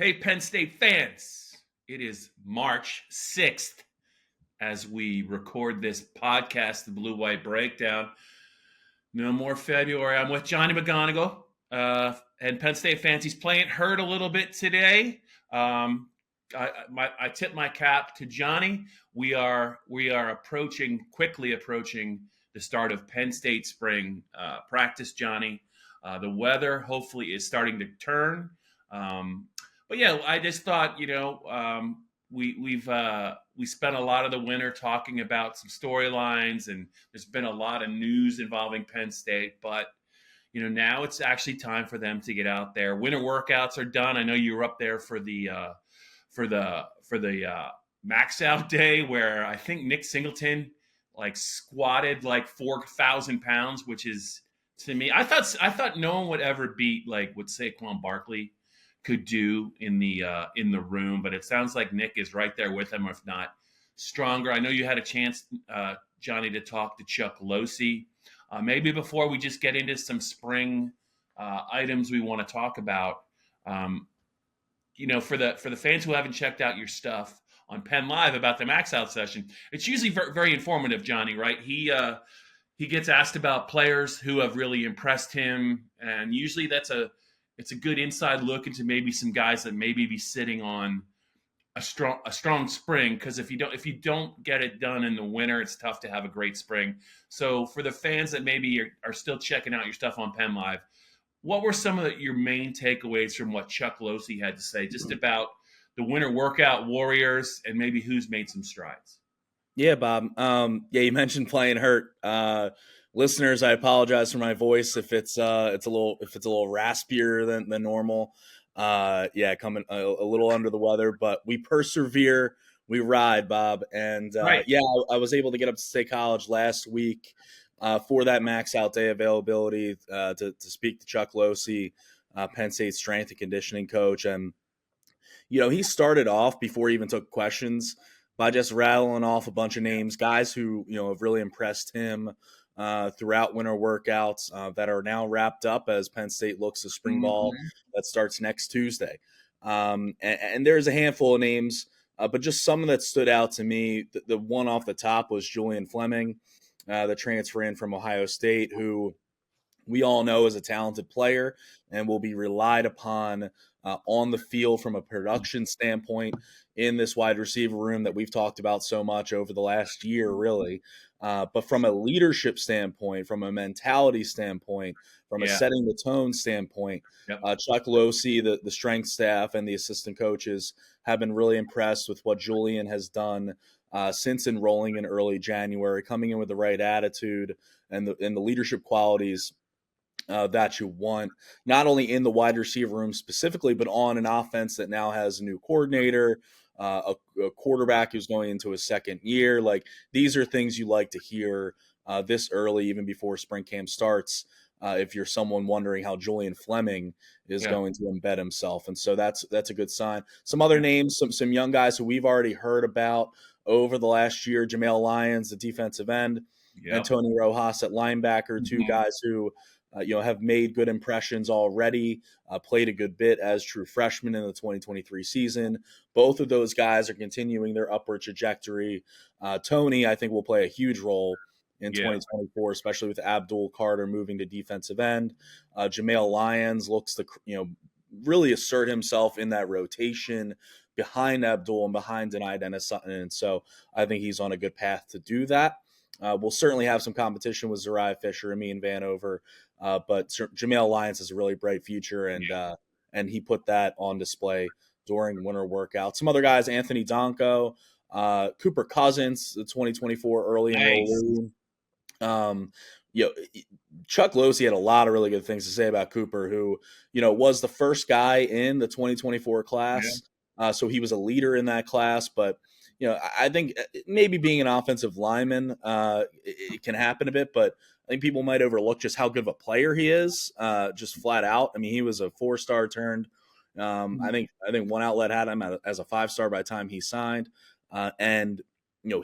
Hey, Penn State fans. It is March 6th as we record this podcast, the Blue White Breakdown. No more February. I'm with Johnny McGonigal. And Penn State fans, he's playing hurt a little bit today. I tip my cap to Johnny. We are quickly approaching the start of Penn State spring practice, Johnny. The weather hopefully is starting to turn. But yeah, I just thought, we spent a lot of the winter talking about some storylines, and there's been a lot of news involving Penn State. But now it's actually time for them to get out there. Winter workouts are done. I know you were up there for the max out day, where I think Nick Singleton squatted 4,000 pounds, which is, to me, I thought no one would ever beat what Saquon Barkley could do in the room, but it sounds like Nick is right there with him, if not stronger. I know you had a chance, Johnny, to talk to Chuck Losey. Maybe before we just get into some spring items we want to talk about, for the fans who haven't checked out your stuff on PennLive about the Max Out session, it's usually very, very informative, Johnny, right? He gets asked about players who have really impressed him, and usually it's a good inside look into maybe some guys that maybe be sitting on a strong spring, because if you don't get it done in the winter, it's tough to have a great spring. So for the fans that maybe are still checking out your stuff on PennLive, what were some of your main takeaways from what Chuck Losey had to say just about the winter workout warriors and maybe who's made some strides? Yeah, Bob. You mentioned playing hurt. Listeners, I apologize for my voice if it's a little raspier than normal. Coming a little under the weather, but we persevere, we ride, Bob. And Right. I was able to get up to State College last week for that max out day availability to speak to Chuck Losey, Penn State strength and conditioning coach. And he started off before he even took questions by just rattling off a bunch of names, guys who have really impressed him throughout winter workouts that are now wrapped up as Penn State looks to spring ball that starts next Tuesday. And there's a handful of names, but just some that stood out to me. The one off the top was Julian Fleming, the transfer in from Ohio State, who we all know is a talented player and will be relied upon on the field from a production standpoint in this wide receiver room that we've talked about so much over the last year, really. But from a leadership standpoint, from a mentality standpoint, from a setting the tone standpoint, Chuck Losey, the strength staff, and the assistant coaches have been really impressed with what Julian has done since enrolling in early January, coming in with the right attitude and the leadership qualities that you want, not only in the wide receiver room specifically, but on an offense that now has a new coordinator, a quarterback who's going into his second year. These are things you like to hear this early, even before spring camp starts, if you're someone wondering how Julian Fleming is going to embed himself. And so that's a good sign. Some other names, some young guys who we've already heard about over the last year: Jamel Lyons, the defensive end, and Tony Rojas at linebacker, two guys who have made good impressions already, played a good bit as true freshmen in the 2023 season. Both of those guys are continuing their upward trajectory. Tony, I think, will play a huge role in 2024, especially with Abdul Carter moving to defensive end. Jamel Lyons looks to really assert himself in that rotation behind Abdul and behind Denai Dennis Sutton. And so I think he's on a good path to do that. We'll certainly have some competition with Zariah Fisher and me and Vanover, but Jamel Lyons has a really bright future, and he put that on display during winter workouts. Some other guys: Anthony Donko, Cooper Cousins, the 2024 early enrollee. Chuck Losey had a lot of really good things to say about Cooper, who was the first guy in the 2024 class, so he was a leader in that class, but. I think maybe being an offensive lineman, it can happen a bit, but I think people might overlook just how good of a player he is, just flat out. I mean, he was a 4-star turned. I think one outlet had him as a 5-star by the time he signed. And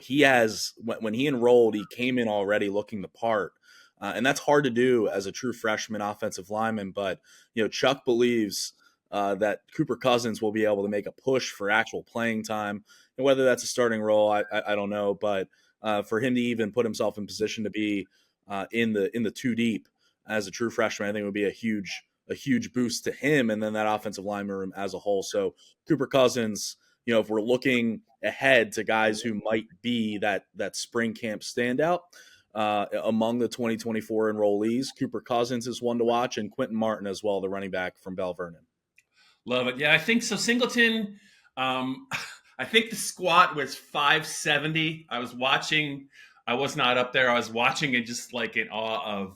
he has, when he enrolled, he came in already looking the part. And that's hard to do as a true freshman offensive lineman. But, Chuck believes that Cooper Cousins will be able to make a push for actual playing time. And whether that's a starting role, I don't know. But for him to even put himself in position to be in the two deep as a true freshman, I think it would be a huge boost to him and then that offensive lineman room as a whole. So Cooper Cousins, if we're looking ahead to guys who might be that spring camp standout among the 2024 enrollees, Cooper Cousins is one to watch, and Quentin Martin as well, the running back from Bell Vernon. Love it. Yeah, I think so. Singleton, I think the squat was 570. I was watching. I was not up there. I was watching it just like in awe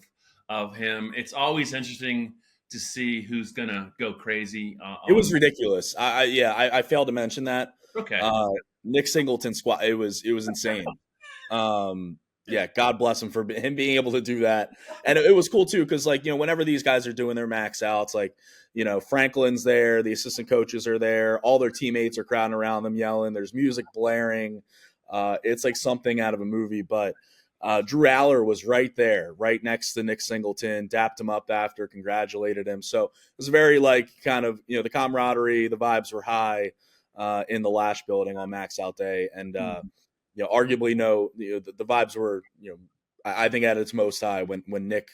of him. It's always interesting to see who's gonna go crazy. It was ridiculous. I failed to mention that. Okay. Nick Singleton squat. It was insane. Yeah, God bless him for him being able to do that. And it was cool too, because whenever these guys are doing their max outs, Franklin's there, the assistant coaches are there, all their teammates are crowding around them yelling, there's music blaring. It's like something out of a movie. But Drew Aller was right there, right next to Nick Singleton, dapped him up after, congratulated him. So it was very the camaraderie, the vibes were high in the Lash building on Max Out Day. And arguably the vibes were, I think at its most high when Nick,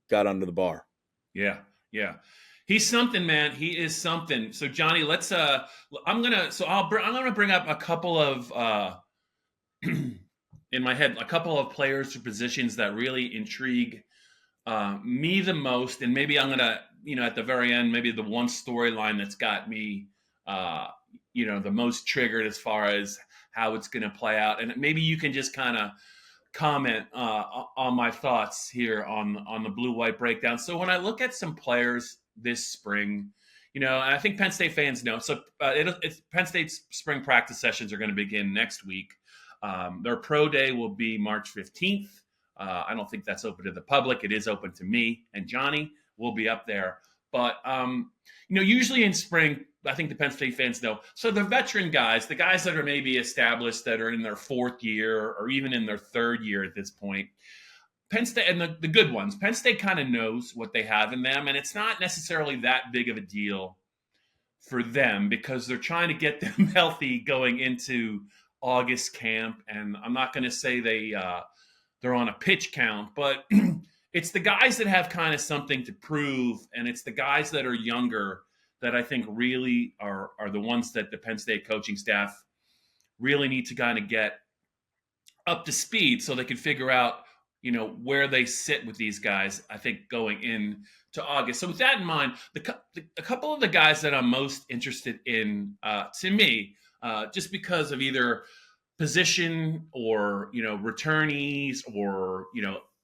got under the bar. Yeah. He's something, man. He is something. So Johnny, let's I'm gonna bring up a couple of in my head, a couple of players or positions that really intrigue me the most, and maybe I'm gonna, at the very end, maybe the one storyline that's got me, the most triggered as far as how it's going to play out, and maybe you can just kind of comment on my thoughts here on the blue-white breakdown. So when I look at some players this spring, and I think Penn State fans know. So it's Penn State's spring practice sessions are going to begin next week. Their pro day will be March 15th. I don't think that's open to the public. It is open to me and Johnny. We'll be up there. But, usually in spring, I think the Penn State fans know. So the veteran guys, the guys that are maybe established, that are in their fourth year or even in their third year at this point, Penn State, and the good ones, Penn State kind of knows what they have in them. And it's not necessarily that big of a deal for them because they're trying to get them healthy going into August camp. And I'm not going to say they're on a pitch count, but it's the guys that have kind of something to prove, and it's the guys that are younger that I think really are the ones that the Penn State coaching staff really need to kind of get up to speed so they can figure out, where they sit with these guys, I think, going into August. So with that in mind, a couple of the guys that I'm most interested in, to me, just because of either position or, returnees or,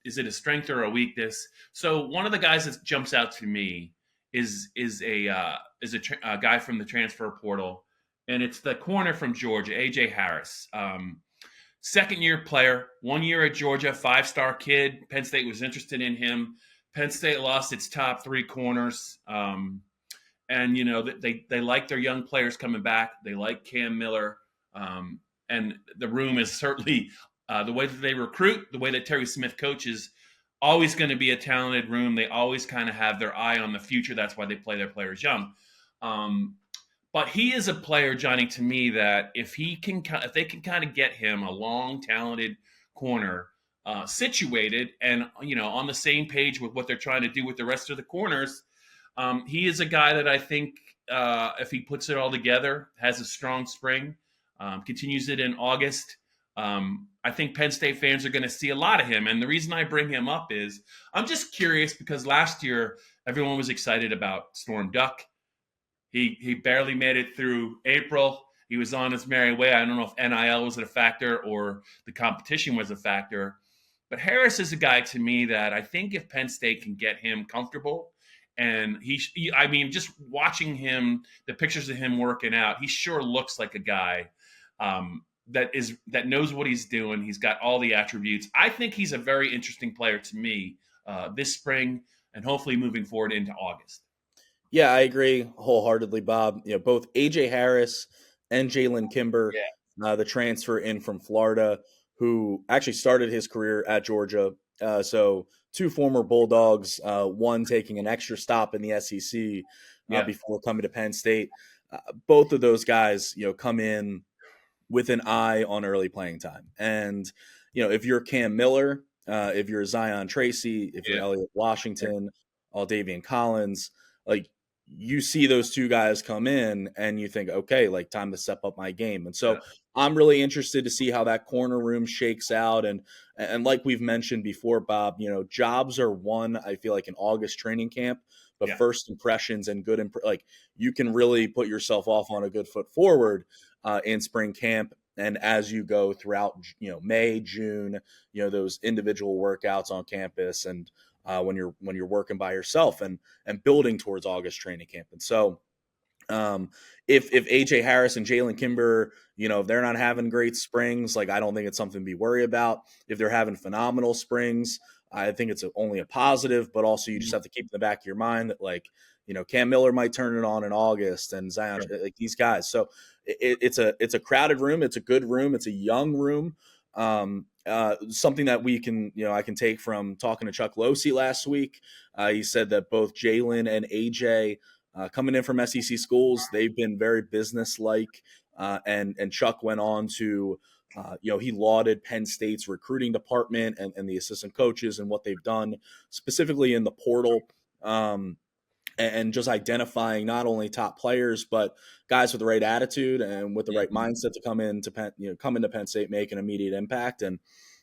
is it a strength or a weakness? So one of the guys that jumps out to me is a guy from the transfer portal, and it's the corner from Georgia, AJ Harris. Second-year player, 1 year at Georgia, 5-star kid. Penn State was interested in him. Penn State lost its top 3 corners, and they like their young players coming back. They like Cam Miller, and the room is certainly the way that they recruit, the way that Terry Smith coaches, always going to be a talented room. They always kind of have their eye on the future. That's why they play their players young. But he is a player, Johnny, to me, that if they can kind of get him a long, talented corner situated and, on the same page with what they're trying to do with the rest of the corners, he is a guy that I think if he puts it all together, has a strong spring, continues it in August, I think Penn State fans are going to see a lot of him. And the reason I bring him up is I'm just curious because last year everyone was excited about Storm Duck. He barely made it through April. He was on his merry way. I don't know if NIL was a factor or the competition was a factor. But Harris is a guy to me that I think if Penn State can get him comfortable, and just watching him, the pictures of him working out, he sure looks like a guy that knows what he's doing. He's got all the attributes. I think he's a very interesting player to me this spring and hopefully moving forward into August. Yeah, I agree wholeheartedly, Bob. Both AJ Harris and Jalen Kimber, the transfer in from Florida, who actually started his career at Georgia. So 2 former Bulldogs, one taking an extra stop in the SEC Yeah. before coming to Penn State. Both of those guys, come in with an eye on early playing time. And, if you're Cam Miller, if you're Zion Tracy, if you're Yeah. Elliot Washington, Aldavian Collins, like you see those two guys come in and you think, okay, like time to step up my game. And so Yeah. I'm really interested to see how that corner room shakes out. And like we've mentioned before, Bob, jobs are won, I feel like in August training camp, but Yeah. first impressions and like you can really put yourself off on a good foot forward in spring camp. And as you go throughout, May, June, those individual workouts on campus, and when you're working by yourself and building towards August training camp. And so, if AJ Harris and Jalen Kimber, if they're not having great springs, like I don't think it's something to be worried about. If they're having phenomenal springs, I think it's only a positive. But also, you just have to keep in the back of your mind that Cam Miller might turn it on in August, and Zion, like these guys. So it's a crowded room. It's a good room. It's a young room. Something that we can, I can take from talking to Chuck Losey last week. He said that both Jalen and AJ coming in from SEC schools, they've been very business-like. And Chuck went on to, he lauded Penn State's recruiting department and the assistant coaches and what they've done specifically in the portal. And just identifying not only top players, but guys with the right attitude and with the right mindset to come into Penn State, make an immediate impact. And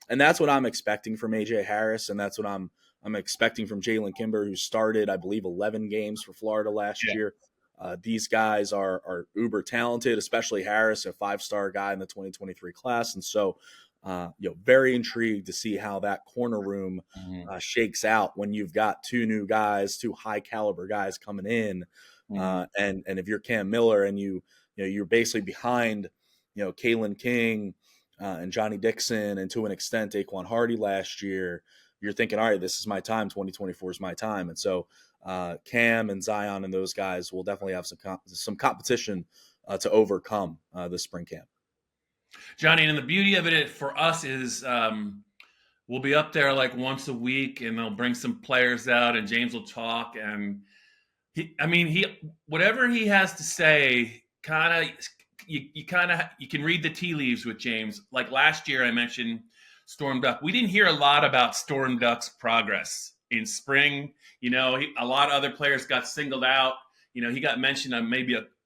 that's what I'm expecting from AJ Harris. And that's what I'm expecting from Jalen Kimber, who started, I believe, 11 games for Florida last year. These guys are uber talented, especially Harris, a 5-star guy in the 2023 class. And so, very intrigued to see how that corner room shakes out when you've got two new guys, two high caliber guys coming in. And if you're Cam Miller and you're basically behind, Kalen King and Johnny Dixon, and to an extent, Daquan Hardy last year, you're thinking, all right, this is my time. 2024 is my time. And so Cam and Zion and those guys will definitely have some competition to overcome this spring camp. Johnny, and the beauty of it for us is we'll be up there like once a week, and they'll bring some players out, and James will talk, and he whatever he has to say, you can read the tea leaves with James. Like last year, I mentioned Storm Duck. We didn't hear a lot about Storm Duck's progress in spring. A lot of other players got singled out. He got mentioned on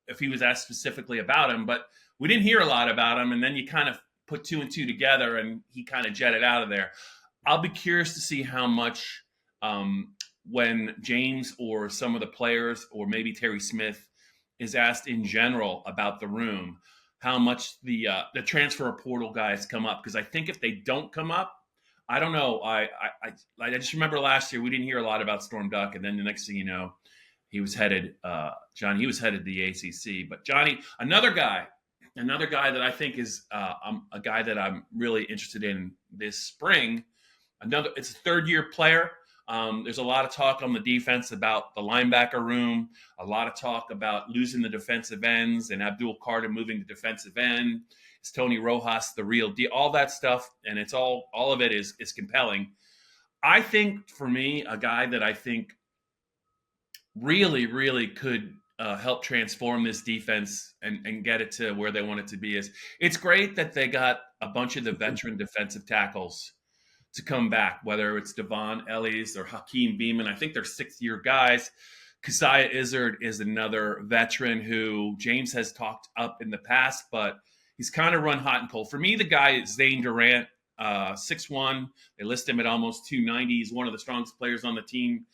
if he was asked specifically about him, but we didn't hear a lot about him. And then you kind of put 2 and 2 together, and he kind of jetted out of there. I'll be curious to see how much when James or some of the players, or maybe Terry Smith, is asked in general about the room, how much the transfer portal guys come up. Because I think if they don't come up, I don't know. I just remember last year we didn't hear a lot about Storm Duck, and then the next thing you know, he was headed he was headed to the ACC. But Johnny, another guy that I think is a guy that I'm really interested in this spring. It's a third-year player. There's a lot of talk on the defense about the linebacker room, a lot of talk about losing the defensive ends and Abdul Carter moving to defensive end. Is Tony Rojas the real deal? All that stuff, and it's all of it is compelling. I think for me, a guy that I think really, really could help transform this defense and get it to where they want it to be is, it's great that they got a bunch of the veteran defensive tackles to come back, whether it's Devon Ellis or Hakeem Beamon. I think they're 6th-year guys. Keziah Izzard is another veteran who James has talked up in the past, but he's kind of run hot and cold. For me, the guy is Zane Durant, 6'1". They list him at almost 290. He's one of the strongest players on the team.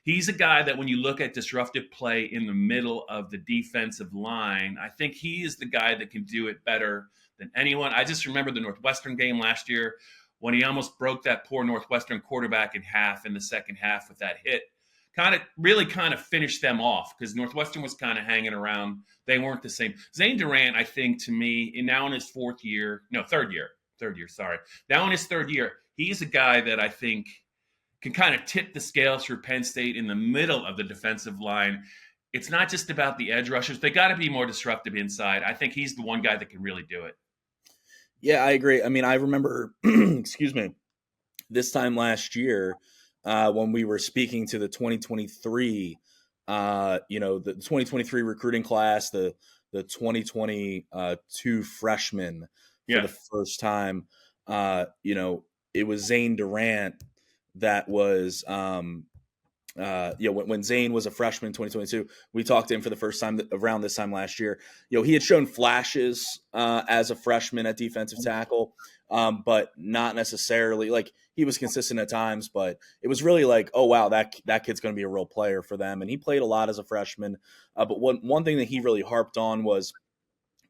He's a guy that when you look at disruptive play in the middle of the defensive line, I think he is the guy that can do it better than anyone. I just remember the Northwestern game last year when he almost broke that poor Northwestern quarterback in half in the second half with that hit. Kind of finished them off because Northwestern was kind of hanging around. They weren't the same. Zane Durant, I think, to me, now in his third year, sorry. Now in his 3rd year, he's a guy that I think can kind of tip the scales for Penn State in the middle of the defensive line. It's not just about the edge rushers. They got to be more disruptive inside. I think he's the one guy that can really do it. Yeah, I agree. I mean, I remember, excuse me, this time last year when we were speaking to the 2023 The 2023 recruiting class, the 2022 freshmen for Yeah. the first time. It was Zane Durant that was when Zane was a freshman in 2022, we talked to him for the first time around this time last year. He had shown flashes as a freshman at defensive tackle, but not necessarily like he was consistent at times. But it was really like, oh wow, that kid's going to be a real player for them, and he played a lot as a freshman. But one thing that he really harped on was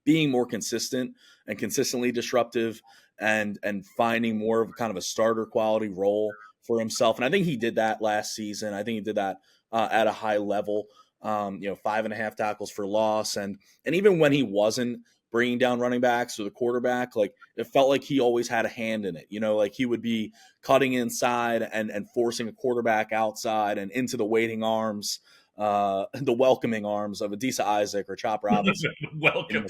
being more consistent and consistently disruptive and finding more of kind of a starter quality role for himself. And I think he did that last season. I think he did that at a high level. 5.5 tackles for loss, and even when he wasn't bringing down running backs or the quarterback, like it felt like he always had a hand in it. Like he would be cutting inside and forcing a quarterback outside and into the waiting arms, the welcoming arms of Adisa Isaac or Chop Robinson. Welcome.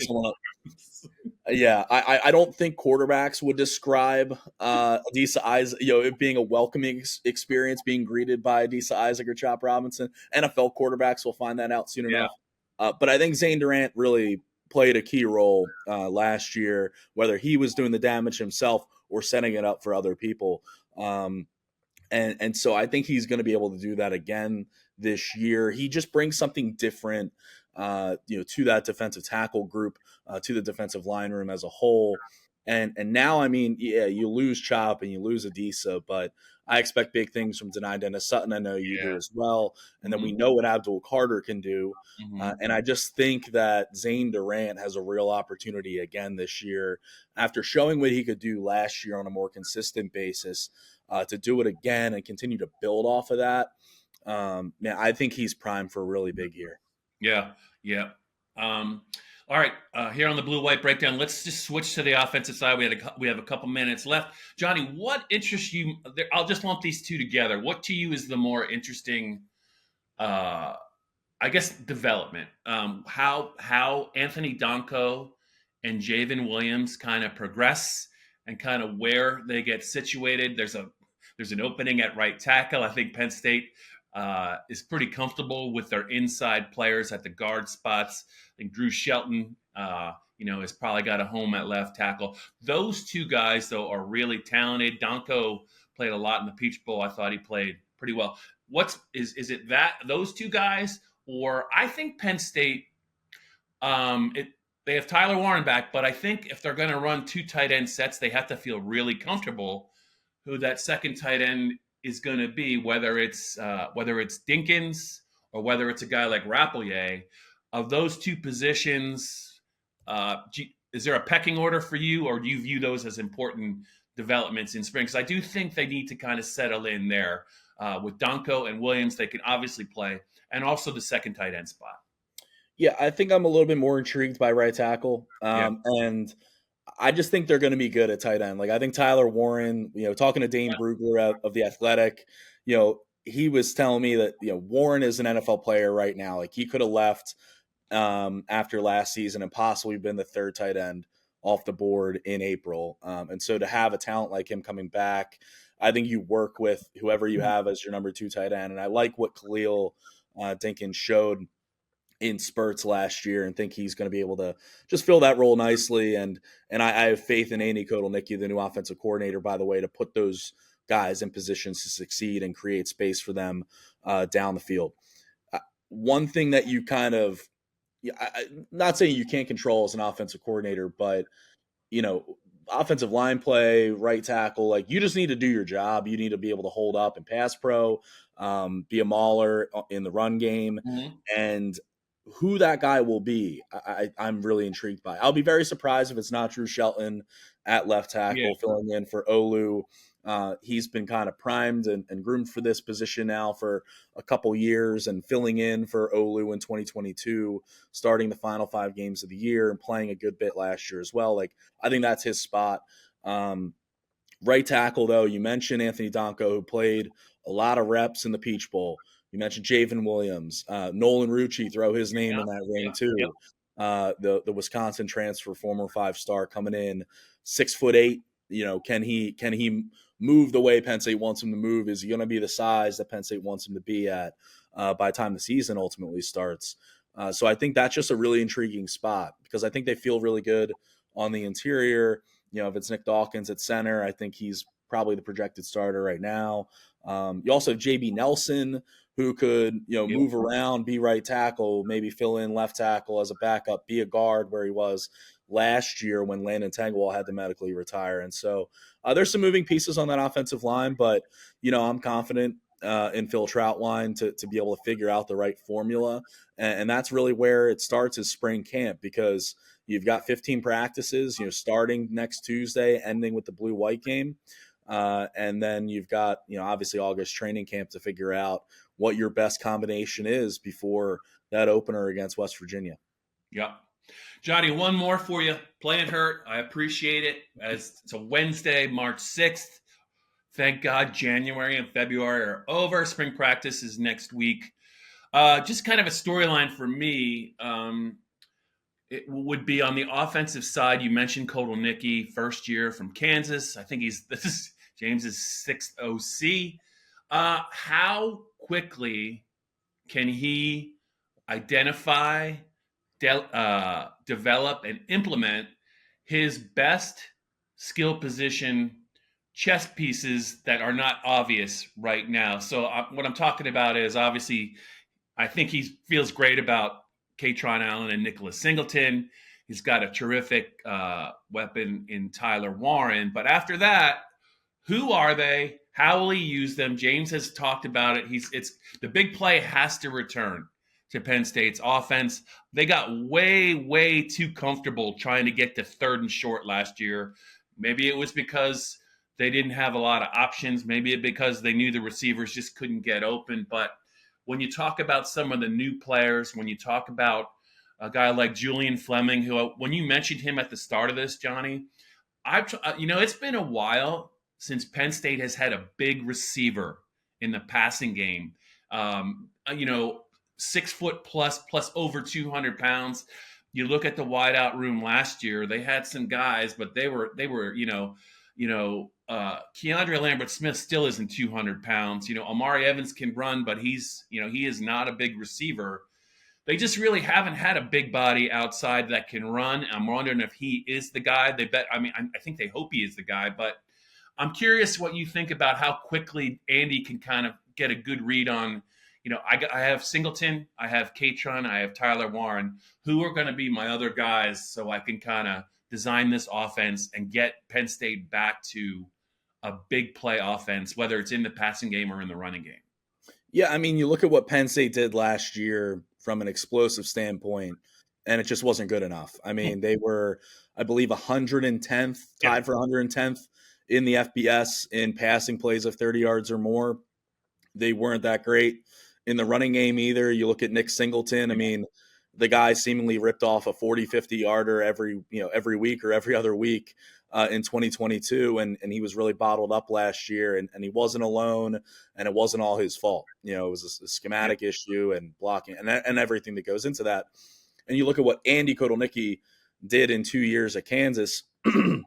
Yeah, I don't think quarterbacks would describe Adisa Isaac, it being a welcoming experience, being greeted by Adisa Isaac or Chop Robinson. NFL quarterbacks will find that out soon enough. But I think Zane Durant really played a key role last year, whether he was doing the damage himself or setting it up for other people. And so I think he's going to be able to do that again this year. He just brings something different, to that defensive tackle group, to the defensive line room as a whole. And now, I mean, yeah, you lose Chop and you lose Adisa, but I expect big things from Denai Dennis Sutton. I know you do as well. And then we know what Abdul Carter can do. And I just think that Zane Durant has a real opportunity again this year after showing what he could do last year on a more consistent basis, to do it again and continue to build off of that. I think he's primed for a really big year. Yeah. All right, here on the Blue White Breakdown, let's just switch to the offensive side. We have a couple minutes left. Johnny, what interests you? I'll just lump these two together. What to you is the more interesting, I guess, development? How Anthony Donko and Javen Williams kind of progress and kind of where they get situated. There's an opening at right tackle. I think Penn State is pretty comfortable with their inside players at the guard spots. I think Drew Shelton, has probably got a home at left tackle. Those two guys, though, are really talented. Donko played a lot in the Peach Bowl. I thought he played pretty well. Is it that those two guys, or I think Penn State? They have Tyler Warren back, but I think if they're going to run two tight end sets, they have to feel really comfortable who that second tight end is going to be, whether it's Dinkins or whether it's a guy like Rappleyea. Of those two positions, is there a pecking order for you, or do you view those as important developments in spring? Because I do think they need to kind of settle in there with Donko and Williams. They can obviously play, and also the second tight end spot. Yeah, I think I'm a little bit more intrigued by right tackle, and I just think they're going to be good at tight end. Like I think Tyler Warren, talking to Dane Brugler of The Athletic, he was telling me that Warren is an NFL player right now. Like he could have left after last season and possibly been the third tight end off the board in April. And so to have a talent like him coming back, I think you work with whoever you have as your number two tight end. And I like what Khalil Dinkins showed in spurts last year and think he's going to be able to just fill that role nicely. And I have faith in Andy Kotelnicki, the new offensive coordinator, by the way, to put those guys in positions to succeed and create space for them down the field. One thing that you kind of, not saying you can't control as an offensive coordinator, but, offensive line play, right tackle, like you just need to do your job. You need to be able to hold up in pass pro, be a mauler in the run game. And who that guy will be, I'm really intrigued by. I'll be very surprised if it's not Drew Shelton at left tackle filling in for Olu. He's been kind of primed and groomed for this position now for a couple years and filling in for Olu in 2022, starting the final 5 games of the year and playing a good bit last year as well. Like I think that's his spot. Right tackle, though, you mentioned Anthony Donko, who played a lot of reps in the Peach Bowl. You mentioned Javen Williams, Nolan Rucci, throw his name in that ring too. The Wisconsin transfer, former 5-star, coming in 6'8", can he move the way Penn State wants him to move? Is he going to be the size that Penn State wants him to be at by the time the season ultimately starts? So I think that's just a really intriguing spot because I think they feel really good on the interior. If it's Nick Dawkins at center, I think he's probably the projected starter right now. You also have JB Nelson, who could, move around, be right tackle, maybe fill in left tackle as a backup, be a guard where he was last year when Landon Tengwall had to medically retire. And so there's some moving pieces on that offensive line, but, I'm confident in Phil Troutwine to be able to figure out the right formula. And that's really where it starts is spring camp because you've got 15 practices, starting next Tuesday, ending with the blue-white game. And then you've got, obviously August training camp to figure out what your best combination is before that opener against West Virginia. Yep. Johnny, one more for you. Playing hurt. I appreciate it. As it's a Wednesday, March 6th. Thank God January and February are over. Spring practice is next week. Just kind of a storyline for me. It would be on the offensive side. You mentioned Kotelnicki, first year from Kansas. I think this is James's sixth OC. How quickly can he identify, develop, and implement his best skill position chess pieces that are not obvious right now? So what I'm talking about is obviously I think he feels great about Kaytron Allen and Nicholas Singleton. He's got a terrific weapon in Tyler Warren. But after that, who are they? How will he use them? James has talked about it. It's the big play has to return to Penn State's offense. They got way, way too comfortable trying to get to third and short last year. Maybe it was because they didn't have a lot of options. Maybe it because they knew the receivers just couldn't get open. But when you talk about some of the new players, when you talk about a guy like Julian Fleming, who when you mentioned him at the start of this, Johnny, it's been a while since Penn State has had a big receiver in the passing game. 6 foot plus over 200 pounds. You look at the wideout room last year; they had some guys, but they were Keandre Lambert-Smith still isn't 200 pounds. Amari Evans can run, but he is not a big receiver. They just really haven't had a big body outside that can run. I'm wondering if he is the guy. I think they hope he is the guy, but I'm curious what you think about how quickly Andy can kind of get a good read on, I have Singleton, I have Kaytron, I have Tyler Warren. Who are going to be my other guys so I can kind of design this offense and get Penn State back to a big play offense, whether it's in the passing game or in the running game? Yeah, you look at what Penn State did last year from an explosive standpoint, and it just wasn't good enough. They were, I believe, 110th, tied for 110th in the FBS in passing plays of 30 yards or more. They weren't that great in the running game either. You look at Nick Singleton. The guy seemingly ripped off a 40, 50-yarder every week or every other week in 2022, and he was really bottled up last year, and he wasn't alone, and it wasn't all his fault. It was a schematic issue and blocking and everything that goes into that. And you look at what Andy Kotelnicki did in 2 years at Kansas, the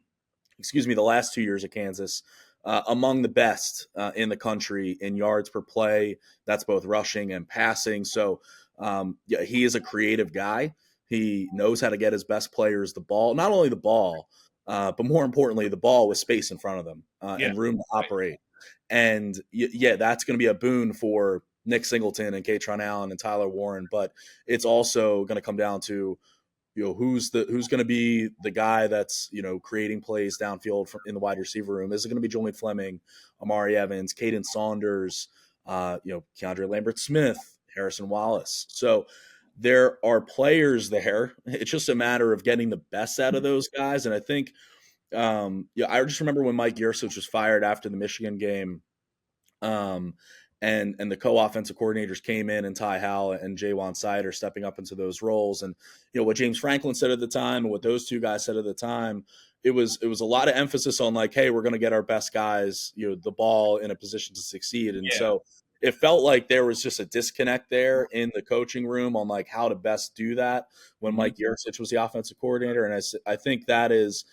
last 2 years at Kansas, among the best in the country in yards per play. That's both rushing and passing. So he is a creative guy. He knows how to get his best players the ball, not only the ball, but more importantly, the ball with space in front of them and room to operate. And that's going to be a boon for Nick Singleton and Kaytron Allen and Tyler Warren. But it's also going to come down to, who's going to be the guy that's, creating plays downfield in the wide receiver room. Is it going to be Julian Fleming, Amari Evans, Caden Saunders, Keandre Lambert-Smith, Harrison Wallace? So there are players there. It's just a matter of getting the best out of those guys. And I think, I just remember when Mike Yurcich was fired after the Michigan game, and the co-offensive coordinators came in, and Ty Howell and Jaywan Sider stepping up into those roles. And, what James Franklin said at the time and what those two guys said at the time, it was a lot of emphasis on like, hey, we're going to get our best guys, the ball in a position to succeed. And so it felt like there was just a disconnect there in the coaching room on like how to best do that when Mike Yurcich was the offensive coordinator. And I think that is,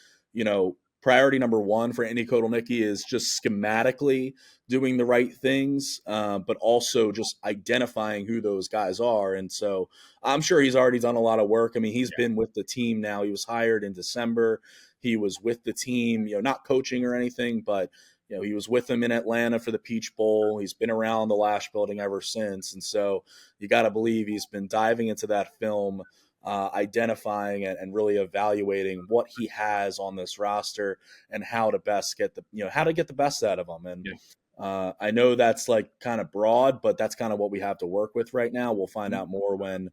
priority number one for Andy Kotelnicki is just schematically doing the right things, but also just identifying who those guys are. And so I'm sure he's already done a lot of work. I mean, he's been with the team now. He was hired in December. He was with the team, not coaching or anything, but he was with them in Atlanta for the Peach Bowl. He's been around the Lash Building ever since. And so you got to believe he's been diving into that film, identifying and really evaluating what he has on this roster and how to best get the best out of them. And I know that's like kind of broad, but that's kind of what we have to work with right now. We'll find out more when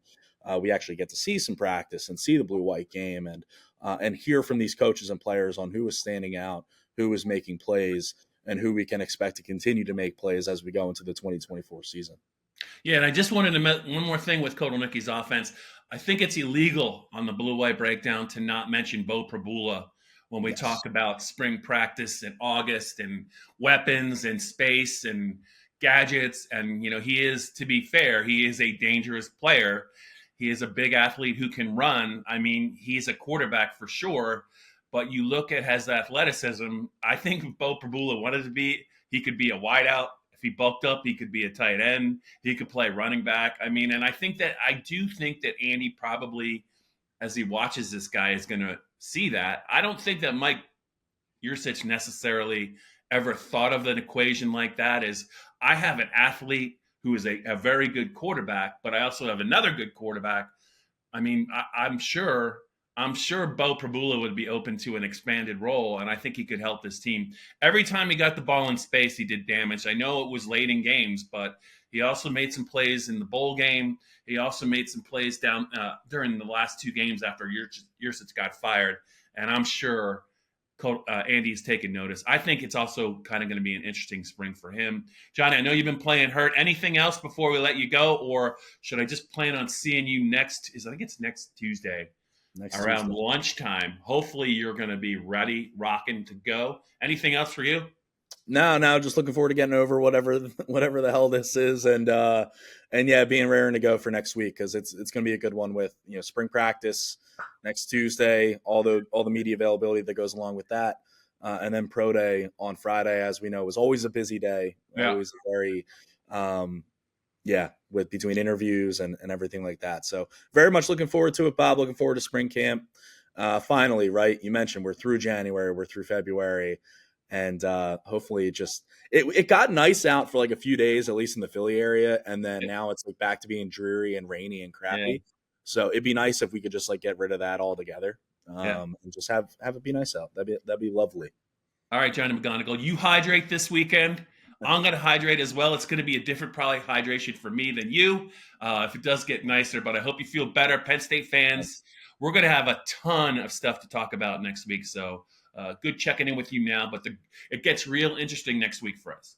we actually get to see some practice and see the blue-white game and hear from these coaches and players on who is standing out, who is making plays, and who we can expect to continue to make plays as we go into the 2024 season. Yeah, and I just wanted to mention one more thing with Kotelnicki's offense. I think it's illegal on the blue-white breakdown to not mention Bo Prabula when we talk about spring practice in August and weapons and space and gadgets. And, he is, to be fair, he is a dangerous player. He is a big athlete who can run. I mean, he's a quarterback for sure. But you look at his athleticism, I think if Bo Prabula wanted to be, he could be a wideout. If he bulked up, he could be a tight end. He could play running back. I mean, and I do think that Andy probably, as he watches this guy, is going to see that. I don't think that Mike Yurcich necessarily ever thought of an equation like that. Is I have an athlete who is a very good quarterback, but I also have another good quarterback. I mean, I'm sure Bo Prabula would be open to an expanded role, and I think he could help this team. Every time he got the ball in space, he did damage. I know it was late in games, but he also made some plays in the bowl game. He also made some plays down during the last two games after Yurcich got fired, and I'm sure Andy's taken notice. I think it's also kind of going to be an interesting spring for him. Johnny, I know you've been playing hurt. Anything else before we let you go, or should I just plan on seeing you next? I think it's next Tuesday. Around lunchtime. Hopefully you're going to be ready, rocking to go. Anything else for you? No, just looking forward to getting over whatever the hell this is, and being raring to go for next week, because it's going to be a good one with spring practice next Tuesday, all the media availability that goes along with that, and then pro day on Friday, as we know, was always a busy day, always very with between interviews and everything like that. So very much looking forward to it, Bob. Looking forward to spring camp. Finally, right? You mentioned we're through January, we're through February, and hopefully it got nice out for like a few days, at least in the Philly area, and then now it's like back to being dreary and rainy and crappy. Yeah. So it'd be nice if we could just like get rid of that altogether, and just have it be nice out. That'd be lovely. All right, Johnny McGonigal, you hydrate this weekend. I'm going to hydrate as well. It's going to be a different probably hydration for me than you if it does get nicer, but I hope you feel better. Penn State fans, we're going to have a ton of stuff to talk about next week. So good checking in with you now, but it gets real interesting next week for us.